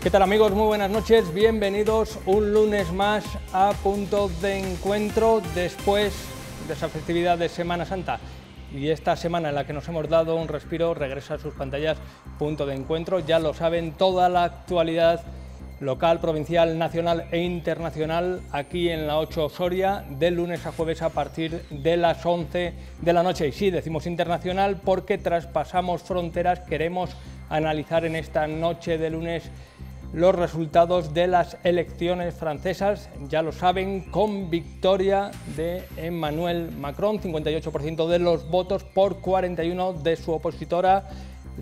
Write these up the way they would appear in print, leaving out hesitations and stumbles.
¿Qué tal amigos? Muy buenas noches, bienvenidos un lunes más a Punto de Encuentro después de esa festividad de Semana Santa. Y esta semana en la que nos hemos dado un respiro, regresa a sus pantallas Punto de Encuentro. Ya lo saben, toda la actualidad local, provincial, nacional e internacional aquí en la 8 Soria, de lunes a jueves a partir de las 11 de la noche. Y sí, decimos internacional porque traspasamos fronteras, queremos analizar en esta noche de lunes los resultados de las elecciones francesas, ya lo saben, con victoria de Emmanuel Macron, 58% de los votos por 41 de su opositora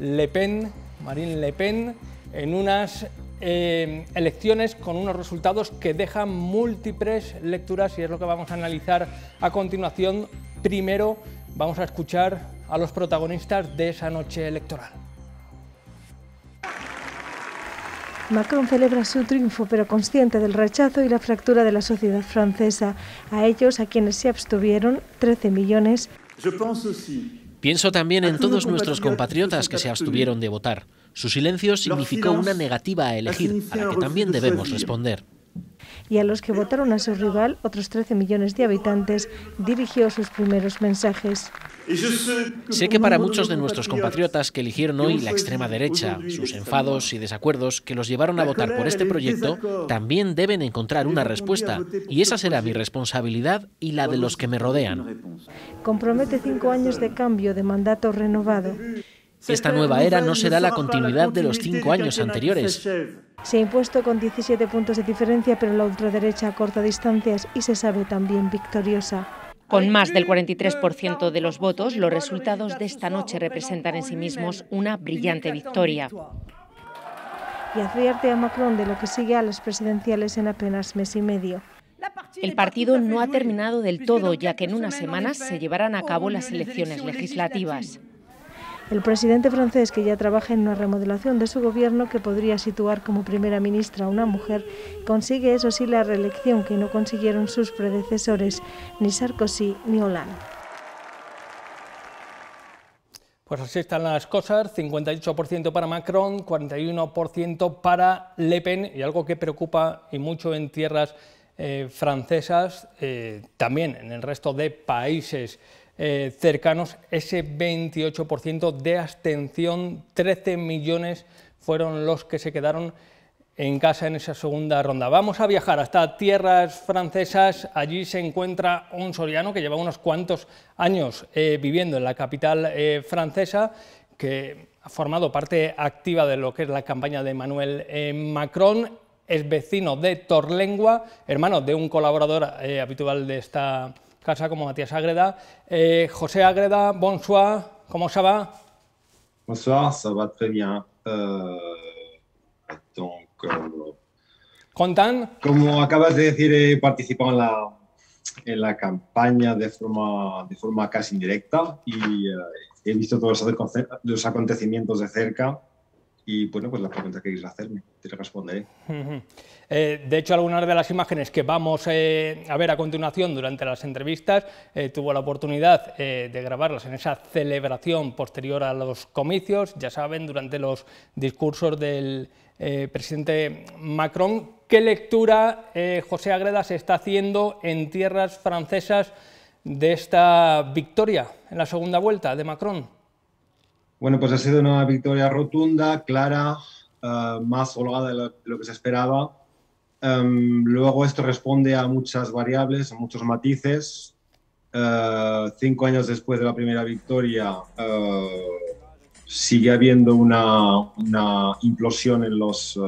Le Pen, Marine Le Pen, en unas elecciones con unos resultados que dejan múltiples lecturas y es lo que vamos a analizar a continuación. Primero vamos a escuchar a los protagonistas de esa noche electoral. Macron celebra su triunfo, pero consciente del rechazo y la fractura de la sociedad francesa. A ellos, a quienes se abstuvieron, 13 millones. Pienso también en todos nuestros compatriotas que se abstuvieron de votar. Su silencio significó una negativa a elegir, a la que también debemos responder. Y a los que votaron a su rival, otros 13 millones de habitantes, dirigió sus primeros mensajes. Sé que para muchos de nuestros compatriotas que eligieron hoy la extrema derecha, sus enfados y desacuerdos que los llevaron a votar por este proyecto también deben encontrar una respuesta, y esa será mi responsabilidad y la de los que me rodean. Compromete 5 años de cambio, de mandato renovado. Esta nueva era no será la continuidad de los 5 años anteriores. Se ha impuesto con 17 puntos de diferencia, pero la ultraderecha acorta distancias y se sabe también victoriosa. Con más del 43% de los votos, los resultados de esta noche representan en sí mismos una brillante victoria. Y advierte a Macron de lo que sigue a las presidenciales en apenas mes y medio. El partido no ha terminado del todo, ya que en unas semanas se llevarán a cabo las elecciones legislativas. El presidente francés, que ya trabaja en una remodelación de su gobierno que podría situar como primera ministra a una mujer, consigue eso sí la reelección que no consiguieron sus predecesores, ni Sarkozy ni Hollande. Pues así están las cosas, 58% para Macron, 41% para Le Pen, y algo que preocupa y mucho en tierras francesas, también en el resto de países cercanos, ese 28% de abstención. 13 millones fueron los que se quedaron en casa en esa segunda ronda. Vamos a viajar hasta tierras francesas. Allí se encuentra un soriano que lleva unos cuantos años viviendo en la capital francesa, que ha formado parte activa de lo que es la campaña de Emmanuel Macron. Es vecino de Torlengua, hermano de un colaborador habitual de esta casa como Matías Agreda. José Agreda, bonsoir, ¿cómo se va? Bonsoir, ça va très bien. ¿Contan? Como acabas de decir, he participado en la campaña de forma casi indirecta y he visto todos los acontecimientos de cerca. Y bueno, pues las preguntas que quieres hacerme, te responderé. De hecho, algunas de las imágenes que vamos a ver a continuación durante las entrevistas, tuvo la oportunidad de grabarlas en esa celebración posterior a los comicios, ya saben, durante los discursos del presidente Macron. ¿Qué lectura, José Agreda, se está haciendo en tierras francesas de esta victoria en la segunda vuelta de Macron? Bueno, pues ha sido una victoria rotunda, clara, más holgada de lo que se esperaba. Luego esto responde a muchas variables, a muchos matices. 5 años después de la primera victoria sigue habiendo una implosión en los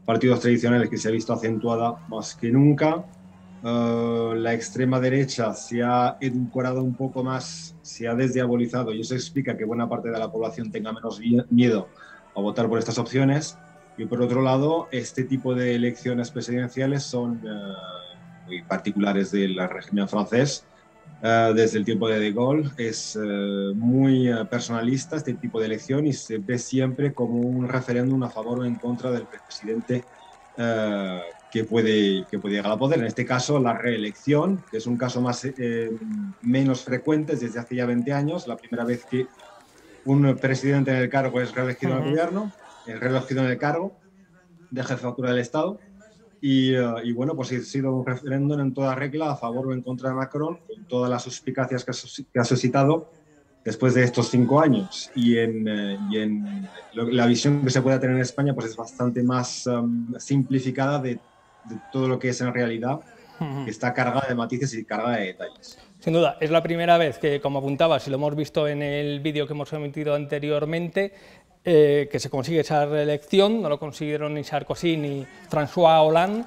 partidos tradicionales que se ha visto acentuada más que nunca. La extrema derecha se ha edulcorado un poco más, se ha desdiabolizado y eso explica que buena parte de la población tenga menos miedo a votar por estas opciones. Y por otro lado, este tipo de elecciones presidenciales son muy particulares del régimen francés. Desde el tiempo de Gaulle es muy personalista este tipo de elección y se ve siempre como un referéndum a favor o en contra del presidente que puede llegar al poder. En este caso, la reelección, que es un caso menos frecuente desde hace ya 20 años, la primera vez que un presidente en el cargo es reelegido en el gobierno, reelegido en el cargo. de jefatura del Estado. Y bueno, pues ha sido un referéndum en toda regla a favor o en contra de Macron, con todas las suspicacias que ha suscitado después de estos 5 años. Y en la visión que se puede tener en España pues es bastante más simplificada de todo lo que es en realidad, que está cargada de matices y cargada de detalles. Sin duda, es la primera vez que, como apuntabas, y lo hemos visto en el vídeo que hemos emitido anteriormente, que se consigue esa reelección. No lo consiguieron ni Sarkozy ni François Hollande.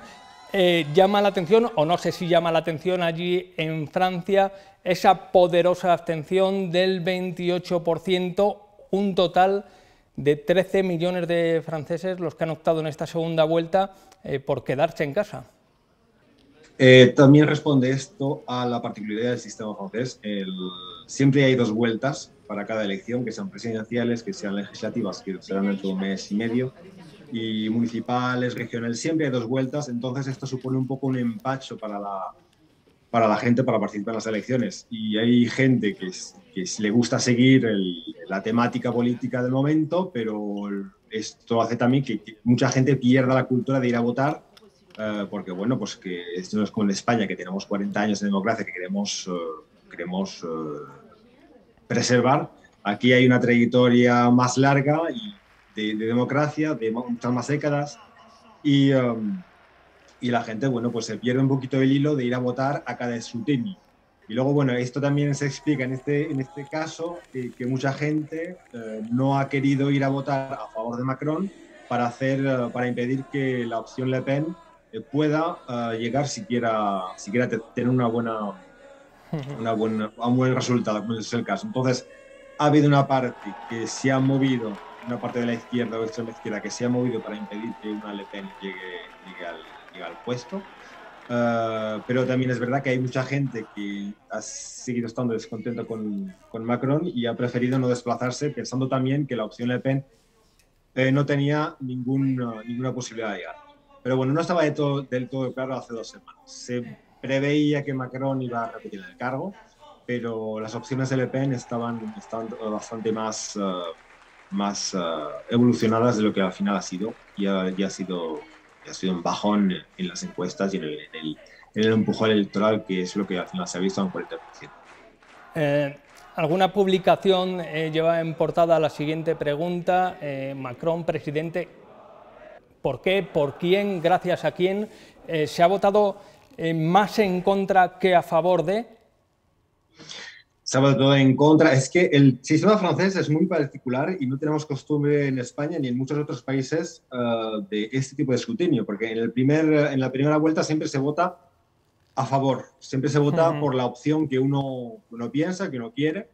Llama la atención, o no sé si llama la atención allí en Francia, esa poderosa abstención del 28%, un total de 13 millones de franceses los que han optado en esta segunda vuelta por quedarse en casa. También responde esto a la particularidad del sistema francés. Siempre hay 2 vueltas para cada elección, que sean presidenciales, que sean legislativas, que serán dentro de 1 mes y medio, y municipales, regionales, siempre hay 2 vueltas. Entonces esto supone un poco un empacho para la gente para participar en las elecciones. Y hay gente que le gusta seguir la temática política del momento, pero esto hace también que mucha gente pierda la cultura de ir a votar, porque bueno, pues que esto no es como en España, que tenemos 40 años de democracia que queremos preservar. Aquí hay una trayectoria más larga de democracia, de muchas más décadas, y la gente, bueno, pues se pierde un poquito el hilo de ir a votar a cada escrutinio. Y luego, bueno, esto también se explica en este caso, que mucha gente no ha querido ir a votar a favor de Macron para impedir que la opción Le Pen pueda llegar siquiera tener un buen resultado, como es el caso. Entonces, ha habido una parte que se ha movido, una parte de la izquierda o extrema izquierda, que se ha movido para impedir que una Le Pen llegue al puesto. Pero también es verdad que hay mucha gente que ha seguido estando descontenta con Macron y ha preferido no desplazarse, pensando también que la opción Le Pen no tenía ninguna posibilidad de llegar. Pero bueno, no estaba del todo claro hace 2 semanas. Se preveía que Macron iba a repetir el cargo, pero las opciones de Le Pen estaban bastante más evolucionadas de lo que al final ha sido, y ha sido un bajón en las encuestas y en el empujón electoral, que es lo que al final se ha visto en 40%. Alguna publicación lleva en portada la siguiente pregunta: Macron, presidente, ¿por qué? ¿Por quién? ¿Gracias a quién? ¿Se ha votado más en contra que a favor de? Se ha votado en contra. Es que el sistema francés es muy particular y no tenemos costumbre en España ni en muchos otros países de este tipo de escrutinio, porque en la primera vuelta siempre se vota a favor, siempre se vota por la opción que uno piensa, que uno quiere,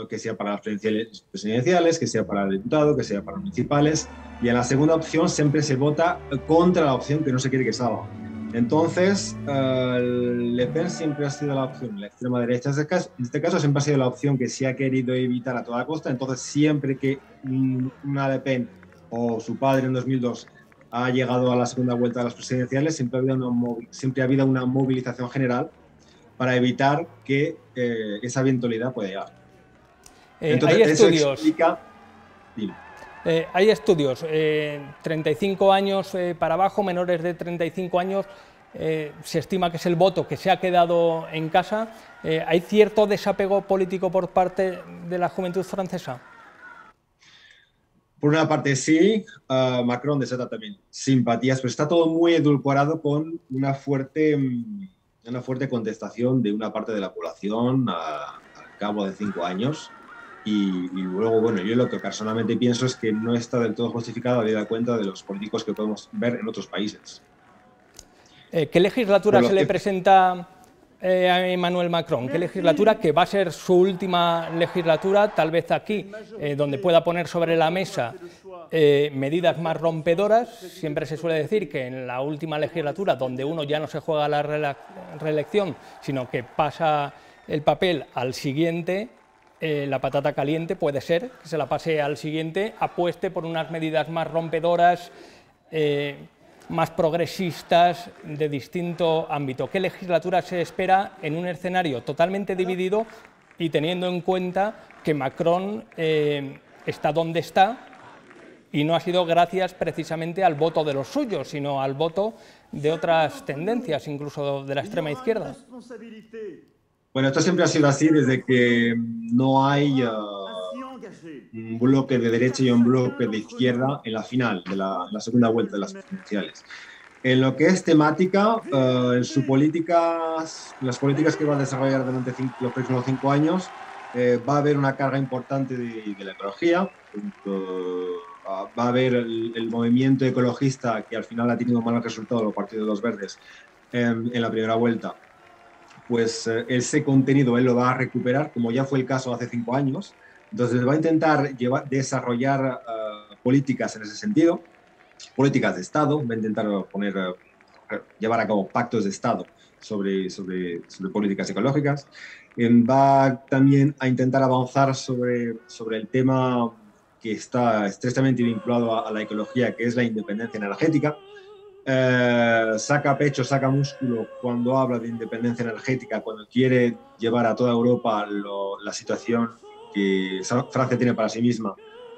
que sea para las presidenciales, que sea para el diputado, que sea para municipales, y en la segunda opción siempre se vota contra la opción que no se quiere que salga. Entonces, Le Pen siempre ha sido la opción, la extrema derecha en este caso siempre ha sido la opción que se ha querido evitar a toda costa. Entonces, siempre que una Le Pen o su padre en 2002 ha llegado a la segunda vuelta de las presidenciales, siempre ha habido una movilización general para evitar que esa eventualidad pueda llegar. Entonces, hay estudios. Eso explica... Hay estudios, 35 años para abajo, menores de 35 años, se estima que es el voto que se ha quedado en casa. ¿Hay cierto desapego político por parte de la juventud francesa? Por una parte sí, Macron desata también simpatías, pero está todo muy edulcorado con una fuerte contestación de una parte de la población al cabo de 5 años. Y luego, bueno, yo lo que personalmente pienso es que no está del todo justificado, habida cuenta de los políticos que podemos ver en otros países. ¿Qué legislatura se le presenta a Emmanuel Macron? ¿Qué legislatura, que va a ser su última legislatura, tal vez aquí, donde pueda poner sobre la mesa medidas más rompedoras? Siempre se suele decir que en la última legislatura, donde uno ya no se juega la reelección, sino que pasa el papel al siguiente, la patata caliente puede ser que se la pase al siguiente, apueste por unas medidas más rompedoras, más progresistas, de distinto ámbito. ¿Qué legislatura se espera en un escenario totalmente dividido y teniendo en cuenta que Macron está donde está Y no ha sido gracias precisamente al voto de los suyos, sino al voto de otras tendencias, incluso de la extrema izquierda. Bueno, esto siempre ha sido así desde que no hay un bloque de derecha y un bloque de izquierda en la final de la segunda vuelta de las presidenciales. En lo que es temática, en las políticas que va a desarrollar durante los próximos 5 años, va a haber una carga importante de la ecología, va a haber el movimiento ecologista que al final ha tenido malos resultados los partidos de los verdes en la primera vuelta. Pues ese contenido él lo va a recuperar, como ya fue el caso hace 5 años. Entonces va a intentar desarrollar políticas en ese sentido, políticas de Estado, va a intentar llevar a cabo pactos de Estado sobre políticas ecológicas. Va también a intentar avanzar sobre el tema que está estrechamente vinculado a la ecología, que es la independencia energética. Saca pecho, saca músculo cuando habla de independencia energética, cuando quiere llevar a toda Europa la situación que Francia tiene para sí misma,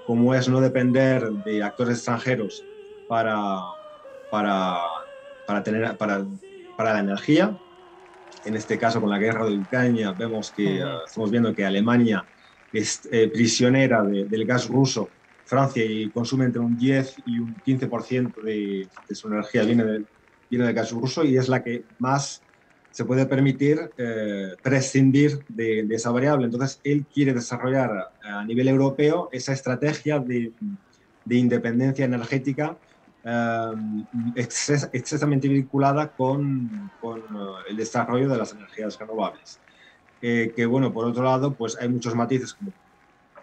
como es no depender de actores extranjeros para la energía. En este caso, con la guerra de Ucrania, vemos que estamos viendo que Alemania es prisionera del gas ruso. Francia consume entre un 10 y un 15% de su energía viene del gas ruso, y es la que más se puede permitir prescindir de esa variable. Entonces, él quiere desarrollar a nivel europeo esa estrategia de independencia energética excesamente vinculada con el desarrollo de las energías renovables. Que, bueno, por otro lado, pues hay muchos matices,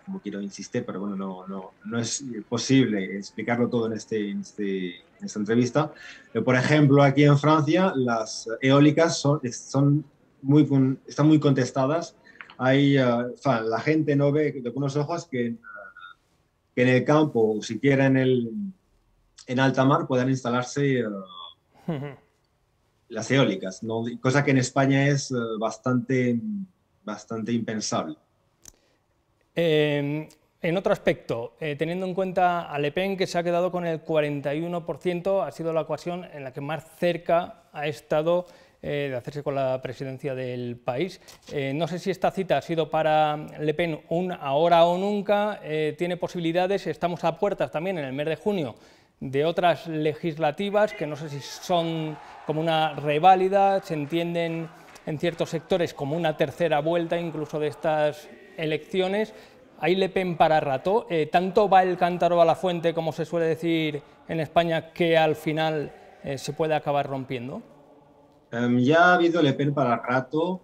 como quiero insistir, pero bueno, no es posible explicarlo todo en esta entrevista. Por ejemplo, aquí en Francia, las eólicas están muy contestadas. La gente no ve de buenos ojos que en el campo, o siquiera en alta mar, puedan instalarse las eólicas, ¿no? Cosa que en España es bastante impensable. En otro aspecto, teniendo en cuenta a Le Pen, que se ha quedado con el 41%, ha sido la ocasión en la que más cerca ha estado de hacerse con la presidencia del país. No sé si esta cita ha sido para Le Pen un ahora o nunca, tiene posibilidades, estamos a puertas también en el mes de junio de otras legislativas que no sé si son como una reválida, se entienden en ciertos sectores como una tercera vuelta incluso de estas elecciones. ¿Hay Le Pen para rato? ¿Tanto va el cántaro a la fuente, como se suele decir en España, que al final se puede acabar rompiendo? Ya ha habido Le Pen para rato.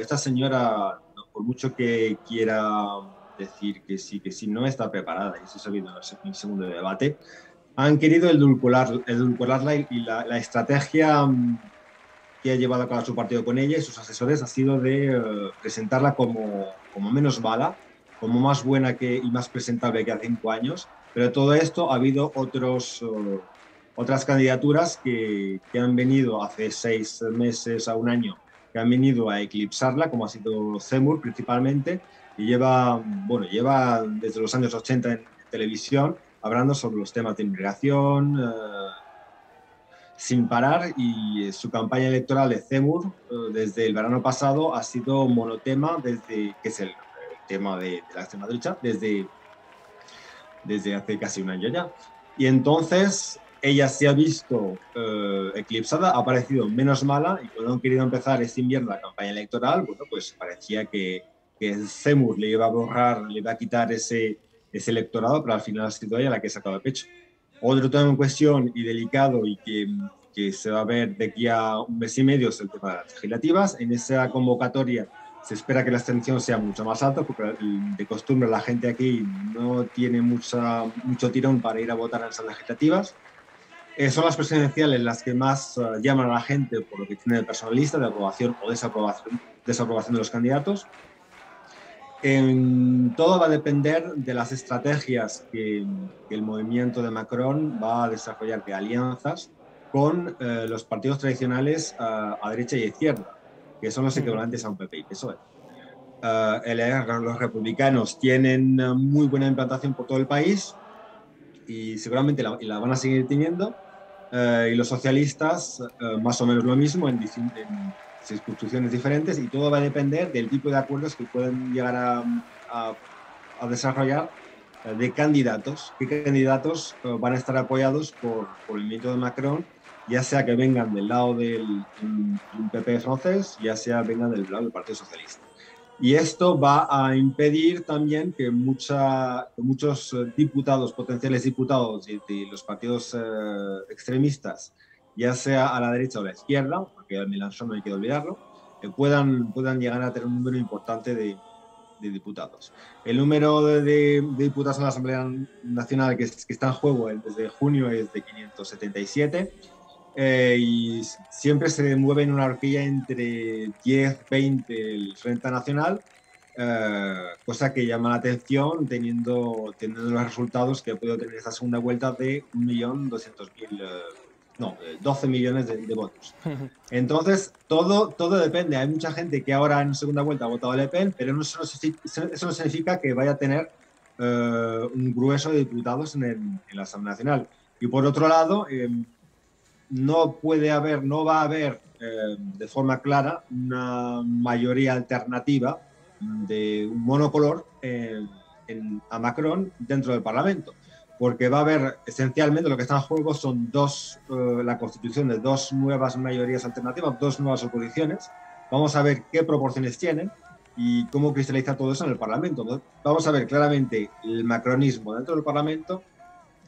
Esta señora, por mucho que quiera decir que sí, no está preparada, y eso se ha habido en el segundo debate. Han querido edulcorarla, y la estrategia que ha llevado a cabo su partido con ella y sus asesores ha sido de presentarla como menos mala, como más buena y más presentable que hace 5 años. Pero de todo esto ha habido otras candidaturas que han venido hace 6 meses a un año, que han venido a eclipsarla, como ha sido Zemmour principalmente, y lleva desde los años 80 en televisión hablando sobre los temas de inmigración sin parar, y su campaña electoral de Zemmour desde el verano pasado ha sido monotema, que es el tema de la extrema derecha, desde hace casi un año ya. Y entonces ella se ha visto eclipsada, ha parecido menos mala, y cuando han querido empezar este invierno la campaña electoral, bueno, pues parecía que Zemmour le iba a borrar, le iba a quitar ese electorado, pero al final ha sido ella la que ha sacado el pecho. Otro tema en cuestión y delicado, y que se va a ver de aquí a un mes y medio, es el tema de las legislativas. En esa convocatoria se espera que la abstención sea mucho más alta, porque de costumbre la gente aquí no tiene mucho tirón para ir a votar en esas legislativas. Son las presidenciales las que más llaman a la gente por lo que tiene de personalista, de aprobación o desaprobación de los candidatos. Todo va a depender de las estrategias que el movimiento de Macron va a desarrollar, de alianzas con los partidos tradicionales a derecha y a izquierda, que son los equivalentes a un PP y PSOE. Los republicanos tienen muy buena implantación por todo el país, y seguramente la van a seguir teniendo. Y los socialistas más o menos lo mismo en circunscripciones diferentes, y todo va a depender del tipo de acuerdos que pueden llegar a desarrollar de candidatos. ¿Qué candidatos van a estar apoyados por el movimiento de Macron, ya sea que vengan del lado del PP francés, ya sea vengan del lado del Partido Socialista? Y esto va a impedir también que muchos diputados, potenciales diputados de los partidos extremistas, ya sea a la derecha o a la izquierda, porque el Mélenchon no hay que olvidarlo, puedan llegar a tener un número importante de diputados. El número de diputados en la Asamblea Nacional que está en juego desde junio es de 577. Y siempre se mueve en una horquilla entre 10, 20 el Frente Nacional, cosa que llama la atención teniendo los resultados que ha podido tener esta segunda vuelta de 12 millones de votos. Entonces, todo depende. Hay mucha gente que ahora en segunda vuelta ha votado a Le Pen, pero eso no significa que vaya a tener un grueso de diputados en la Asamblea Nacional. Y por otro lado, no va a haber de forma clara una mayoría alternativa de un monocolor a Macron dentro del Parlamento, porque va a haber esencialmente lo que está en juego son la constitución de dos nuevas mayorías alternativas, dos nuevas oposiciones. Vamos a ver qué proporciones tienen y cómo cristaliza todo eso en el Parlamento. Vamos a ver claramente el macronismo dentro del Parlamento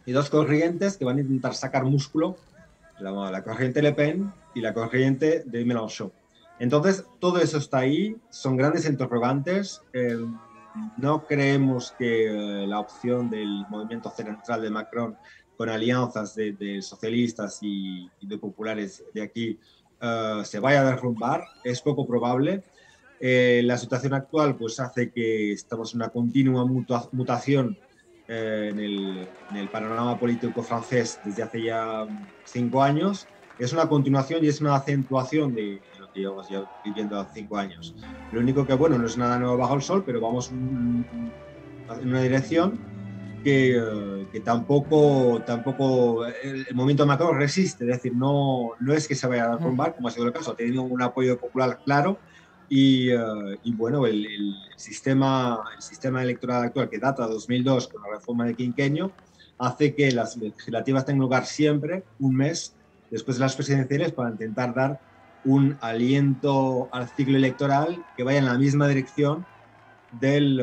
y dos corrientes que van a intentar sacar músculo, la corriente Le Pen y la corriente de Mélenchon. Entonces, todo eso está ahí, son grandes interrogantes. No creemos que la opción del movimiento central de Macron con alianzas de socialistas y de populares de aquí se vaya a derrumbar, es poco probable. La situación actual pues hace que estamos en una continua mutación en el panorama político francés desde hace ya 5 años. Es una continuación y es una acentuación de lo que llevamos ya viviendo hace 5 años. Lo único que, bueno, no es nada nuevo bajo el sol, pero vamos en una dirección que tampoco el movimiento de Macron resiste. Es decir, no es que se vaya a derrumbar, como ha sido el caso, ha tenido un apoyo popular claro. Y bueno, el sistema electoral actual, que data de 2002 con la reforma de quinquenio, hace que las legislativas tengan lugar siempre un mes después de las presidenciales para intentar dar un aliento al ciclo electoral que vaya en la misma dirección del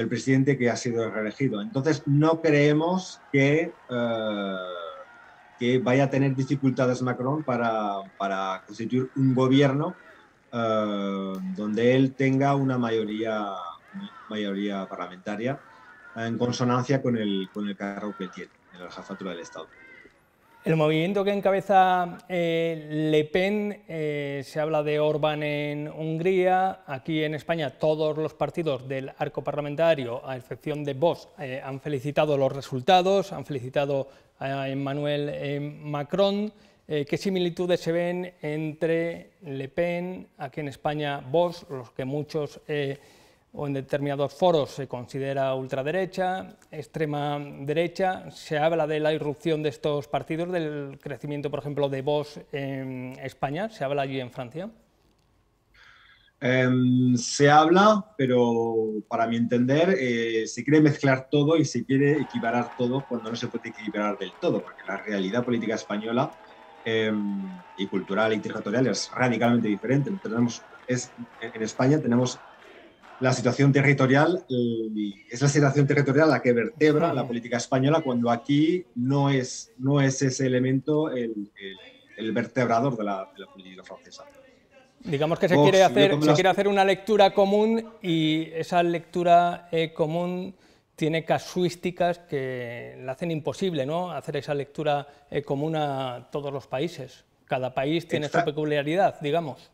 presidente que ha sido reelegido. Entonces, no creemos que vaya a tener dificultades Macron para constituir un gobierno donde él tenga una mayoría parlamentaria en consonancia con el cargo que tiene en la jefatura del Estado. El movimiento que encabeza Le Pen, se habla de Orbán en Hungría. Aquí en España todos los partidos del arco parlamentario, a excepción de Vox, han felicitado los resultados, han felicitado a Emmanuel Macron. ¿Qué similitudes se ven entre Le Pen, aquí en España Vox, los que muchos o en determinados foros se considera ultraderecha, extrema derecha? Se habla de la irrupción de estos partidos, del crecimiento, por ejemplo, de Vox en España. ¿Se habla allí en Francia? Se habla, pero para mi entender se quiere mezclar todo y se quiere equiparar todo cuando no se puede equiparar del todo, porque la realidad política española y cultural y territorial es radicalmente diferente. En España tenemos la situación territorial, es la situación territorial la que vertebra la política española, cuando aquí no es ese elemento el vertebrador de la política francesa. Digamos que se quiere hacer una lectura común, y esa lectura común tiene casuísticas que la hacen imposible, ¿no?, hacer esa lectura común a todos los países. Cada país tiene su peculiaridad, digamos.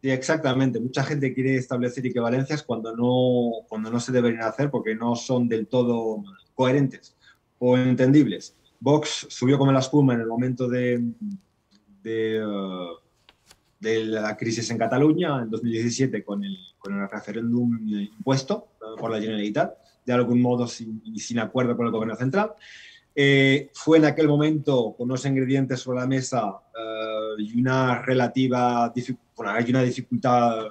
Sí, exactamente. Mucha gente quiere establecer equivalencias cuando no se deberían hacer, porque no son del todo coherentes o entendibles. Vox subió como la espuma en el momento de la crisis en Cataluña en 2017 con el referéndum impuesto por la Generalitat, de algún modo sin acuerdo con el gobierno central. Fue en aquel momento con unos ingredientes sobre la mesa y una hay una dificultad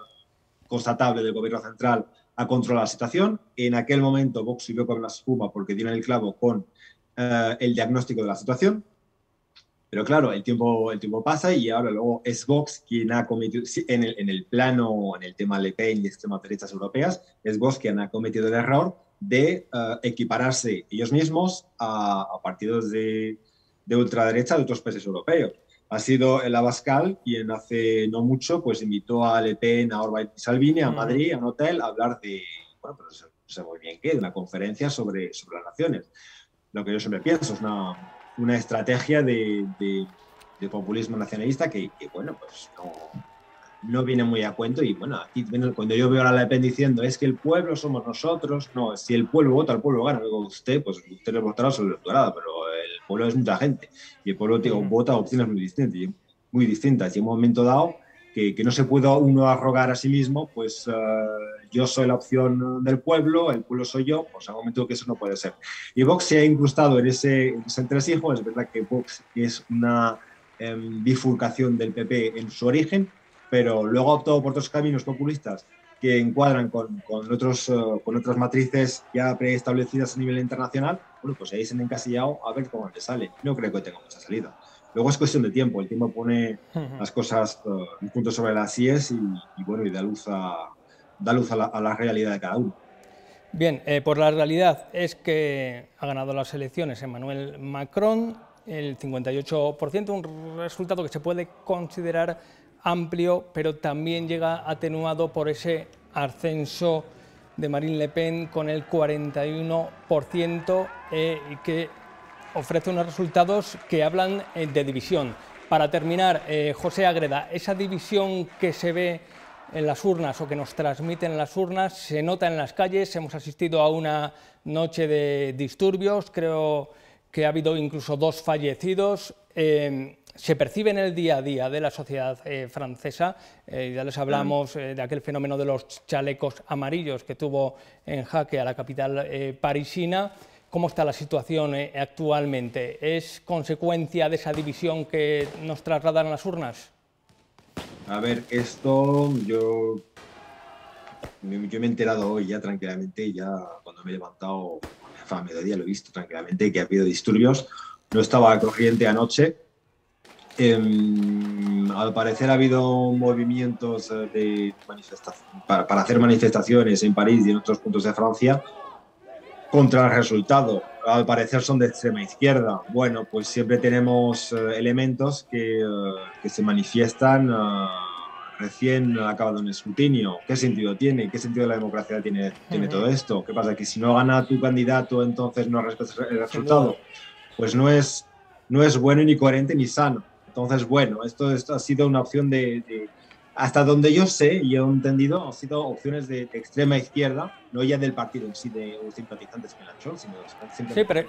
constatable del gobierno central a controlar la situación. En aquel momento Vox subió con la espuma porque dieron el clavo con el diagnóstico de la situación. Pero claro, el tiempo pasa y ahora luego es Vox quien ha cometido, en el plano, en el tema Le Pen y extremas derechas europeas, es Vox quien ha cometido el error de equipararse ellos mismos a partidos de ultraderecha de otros países europeos. Ha sido el Abascal quien hace no mucho pues invitó a Le Pen, a Orbán y Salvini a Madrid, a un hotel, a hablar de, bueno, pero no sé muy bien qué, de una conferencia sobre las naciones. Lo que yo siempre pienso es una estrategia de populismo nacionalista que bueno, pues no viene muy a cuento. Y bueno, aquí cuando yo veo a Le Pen diciendo es que el pueblo somos nosotros, no, si el pueblo vota, el pueblo gana. Luego usted lo votará sobre el electorado, pero el pueblo es mucha gente y el pueblo vota opciones muy distintas y en un momento dado que no se puede uno arrogar a sí mismo, pues yo soy la opción del pueblo, el pueblo soy yo, pues a un momento que eso no puede ser. Y Vox se ha incrustado en ese entresijo. Es verdad que Vox es una bifurcación del PP en su origen, pero luego ha optado por otros caminos populistas que encuadran con otras matrices ya preestablecidas a nivel internacional. Bueno, pues ahí se han encasillado a ver cómo les sale. No creo que tenga mucha salida. Luego es cuestión de tiempo, el tiempo pone las cosas un punto sobre las IES y bueno, y da luz a la realidad de cada uno. Bien, por la realidad es que ha ganado las elecciones Emmanuel Macron, el 58%, un resultado que se puede considerar amplio, pero también llega atenuado por ese ascenso de Marine Le Pen con el 41% y que ofrece unos resultados que hablan de división. Para terminar, José Ágreda, esa división que se ve en las urnas o que nos transmiten en las urnas se nota en las calles. Hemos asistido a una noche de disturbios, creo que ha habido incluso 2 fallecidos. Se percibe en el día a día de la sociedad francesa. Ya les hablamos de aquel fenómeno de los chalecos amarillos que tuvo en jaque a la capital parisina. ¿Cómo está la situación actualmente? ¿Es consecuencia de esa división que nos trasladan a las urnas? A ver, esto yo me he enterado hoy ya tranquilamente, ya cuando me he levantado a mediodía lo he visto tranquilamente, que ha habido disturbios. No estaba al corriente anoche. Al parecer ha habido movimientos para hacer manifestaciones en París y en otros puntos de Francia contra el resultado. Al parecer son de extrema izquierda. Bueno, pues siempre tenemos elementos que se manifiestan recién acabado un escrutinio. ¿Qué sentido tiene? ¿Qué sentido de la democracia tiene todo esto? ¿Qué pasa? ¿Que si no gana tu candidato entonces no respetas el resultado? Pues no es bueno ni coherente ni sano. Entonces, bueno, esto ha sido una opción hasta donde yo sé y he entendido, han sido opciones de extrema izquierda, no ya del partido en sí de simpatizantes Mélenchon, sino sí, pero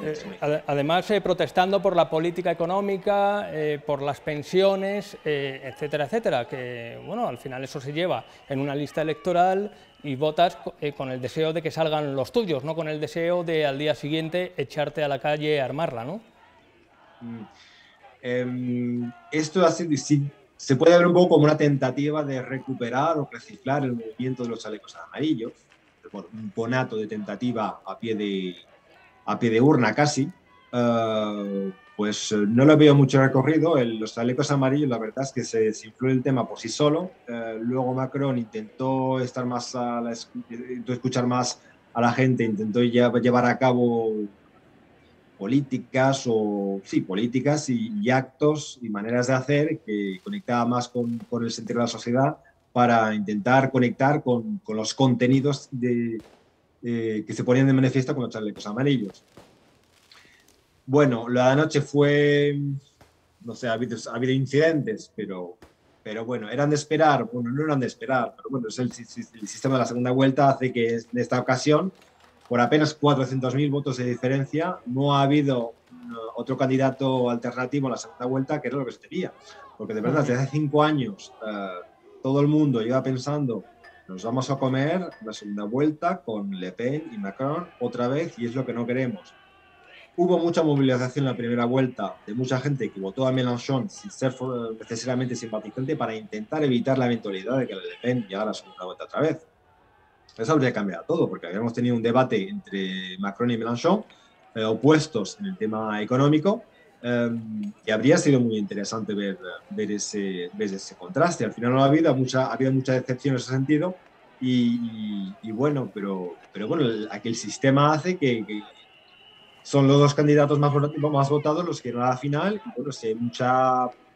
además protestando por la política económica, por las pensiones, etcétera, etcétera, que bueno, al final eso se lleva en una lista electoral y votas con el deseo de que salgan los tuyos, no con el deseo de al día siguiente echarte a la calle a armarla, ¿no? Esto hace se puede ver un poco como una tentativa de recuperar o reciclar el movimiento de los chalecos amarillos, un conato de tentativa a pie de urna casi. Pues no lo veo mucho recorrido. Los chalecos amarillos, la verdad es que se desinfló el tema por sí solo. Luego Macron intentó intentó escuchar más a la gente, intentó llevar a cabo políticas y actos y maneras de hacer que conectaba más con el sentido de la sociedad para intentar conectar con los contenidos que se ponían de manifiesto con los chalecos amarillos. Bueno, la noche fue, no sé, ha habido incidentes, pero bueno, eran de esperar. Bueno, no eran de esperar, pero bueno, el sistema de la segunda vuelta hace que en esta ocasión, por apenas 400.000 votos de diferencia, no ha habido otro candidato alternativo en la segunda vuelta, que era lo que se temía. Porque de verdad, desde hace 5 años, todo el mundo lleva pensando, nos vamos a comer la segunda vuelta con Le Pen y Macron otra vez, y es lo que no queremos. hubo mucha movilización en la primera vuelta de mucha gente que votó a Mélenchon sin ser necesariamente simpatizante para intentar evitar la eventualidad de que Le Pen llegara a la segunda vuelta otra vez. Eso habría cambiado todo, porque habíamos tenido un debate entre Macron y Mélenchon, opuestos en el tema económico, y habría sido muy interesante ver ese contraste. Al final no ha habido mucha decepción en ese sentido, y bueno, pero bueno, aquel sistema hace que son los dos candidatos más votados los que van a la final, y bueno, si hay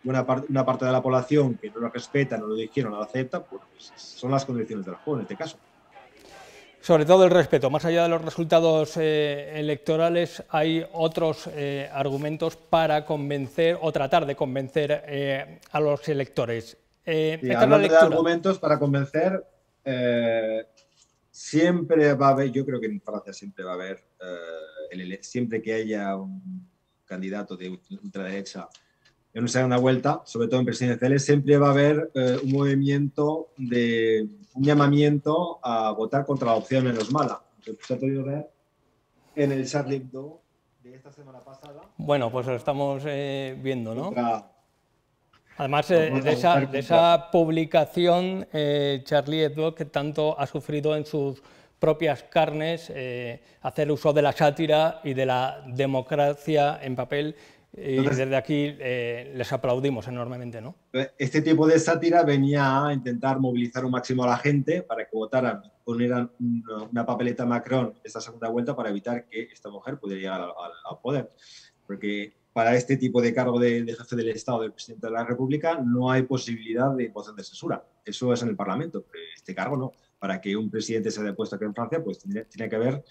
una parte de la población que no lo respeta, no lo dijeron, no lo acepta, pues son las condiciones del juego en este caso. Sobre todo el respeto, más allá de los resultados electorales, hay otros argumentos para convencer o tratar de convencer a los electores. Sí, hablando de argumentos para convencer, siempre va a haber, yo creo que en Francia siempre va a haber, siempre que haya un candidato de ultraderecha en una segunda vuelta, sobre todo en presidenciales, siempre va a haber un movimiento un llamamiento a votar contra la opción menos mala. Se ha podido ver en el Charlie Hebdo de esta semana pasada. Bueno, pues lo estamos viendo, ¿no? Además de esa publicación, Charlie Hebdo, que tanto ha sufrido en sus propias carnes hacer uso de la sátira y de la democracia en papel. Y desde aquí les aplaudimos enormemente, ¿no? Este tipo de sátira venía a intentar movilizar un máximo a la gente para que votaran, ponieran una papeleta a Macron esta segunda vuelta para evitar que esta mujer pudiera llegar al poder. Porque para este tipo de cargo de jefe del Estado, del presidente de la República, no hay posibilidad de moción de censura. Eso es en el Parlamento, pero este cargo no. Para que un presidente sea depuesto aquí en Francia, pues tiene que haber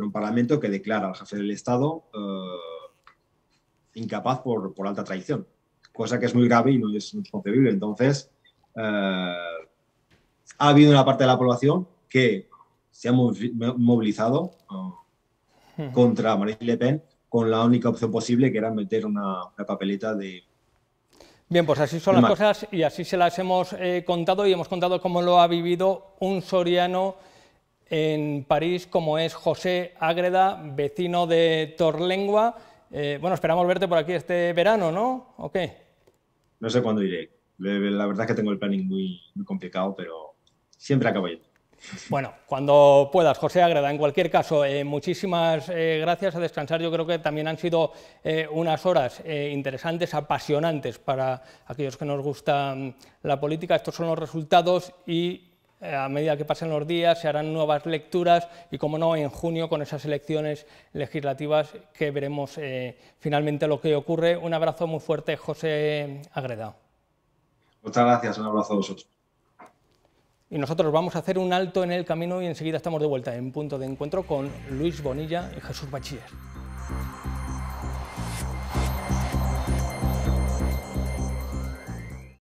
un Parlamento que declara al jefe del Estado incapaz por alta traición, cosa que es muy grave y no es concebible. Entonces, ha habido una parte de la población que se ha movilizado contra Marine Le Pen con la única opción posible, que era meter una papeleta de... Bien, pues así son las cosas y así se las hemos contado, y hemos contado cómo lo ha vivido un soriano en París, como es José Ágreda, vecino de Torlengua. Bueno, esperamos verte por aquí este verano, ¿no? ¿O qué? No sé cuándo iré. La verdad es que tengo el planning muy complicado, pero siempre acabo yendo. Bueno, cuando puedas, José Ágreda. En cualquier caso, muchísimas gracias. A descansar. Yo creo que también han sido unas horas interesantes, apasionantes para aquellos que nos gusta la política. Estos son los resultados y a medida que pasen los días se harán nuevas lecturas y, como no, en junio con esas elecciones legislativas que veremos finalmente lo que ocurre. Un abrazo muy fuerte, José Ágreda. Muchas gracias, un abrazo a vosotros. Y nosotros vamos a hacer un alto en el camino y enseguida estamos de vuelta en Punto de Encuentro con Luis Bonilla y Jesús Bachiller.